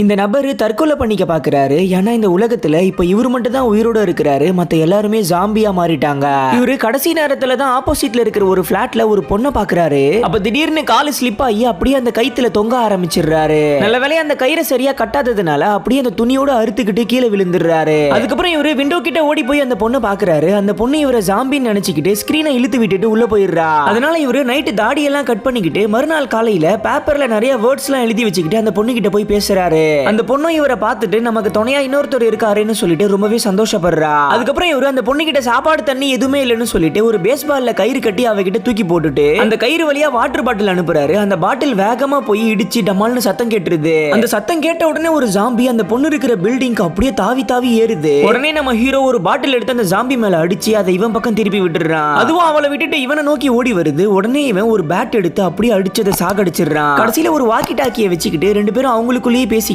இந்த நபரு தற்கொலை பண்ணிக்க பாக்குறாரு. ஏன்னா இந்த உலகத்துல இப்ப இவரு மட்டும் தான் உயிரோட இருக்கிறாரு. மத்த எல்லாருமே ஜாம்பியா மாறிட்டாங்க. இவரு கடைசி நேரத்துல தான் ஆப்போசிட்ல இருக்கிற ஒரு பிளாட்ல ஒரு பொண்ணை பாக்குறாரு. அப்ப திடீர்னு காலு ஸ்லிப் ஆகி அப்படியே அந்த கயித்துல தொங்க ஆரம்பிச்சிடுறாரு. நல்ல வேளையா அந்த கயிறை சரியா கட்டாததுனால அப்படியே அந்த துணியோட அறுத்துக்கிட்டு கீழே விழுந்துடுறாரு. அதுக்கப்புறம் இவரு விண்டோ கிட்ட ஓடி போய் அந்த பொண்ணை பாக்குறாரு. அந்த பொண்ணு இவரை ஜாம்பின்னு நினைச்சுக்கிட்டு ஸ்கிரீனை இழுத்து விட்டுட்டு உள்ள போயிடுறா. அதனால இவரு நைட்டு தாடியெல்லாம் கட் பண்ணிக்கிட்டு மறுநாள் காலையில பேப்பர்ல நிறைய வேர்ட்ஸ் எல்லாம் எழுதி வச்சுக்கிட்டு அந்த பொண்ணு கிட்ட போய் பேசுறாரு. அந்த பொண்ணு இவரை பார்த்துட்டு நமக்கு துணையா இன்னொருத்தர் இருக்காருன்னு சொல்லிட்டு ரொம்பவே சந்தோஷப்படுறா. அதுக்கப்புறம் இவரு அந்த பொண்ணு கிட்ட சாப்பாடு தண்ணி எதுவுமே இல்லைன்னு சொல்லிட்டு ஒரு பேஸ்பால்ல கயிறு கட்டி அவகிட்ட தூக்கி போட்டுட்டு அந்த கயிறு வழியா வாட்டர் பாட்டில் அனுப்புறாரு. அந்த பாட்டில் வேகமா போய் இடிச்சு டமால்னு சத்தம் கேட்டுருது. அந்த சத்தம் கேட்ட உடனே ஒரு ஜாம்பி அந்த பொண்ணு இருக்கிற பில்டிங்க்கு அப்படியே தாவி தாவி ஏறுது. உடனே நம்ம ஹீரோ ஒரு பாட்டில் எடுத்து அந்த ஜாம்பி மேல அடிச்சு அதை இவன் பக்கம் திருப்பி விட்டுறான். அதுவும் அவளை விட்டுட்டு இவனை நோக்கி ஓடி வருது. உடனே இவன் ஒரு பேட் எடுத்து அப்படியே அடிச்சதை சாகடிச்சிடறான். கடைசியில ஒரு வாக்கி டாக்கியை வச்சுக்கிட்டு ரெண்டு பேரும் அவங்களுக்குள்ளேயே பேசிக்கிட்டு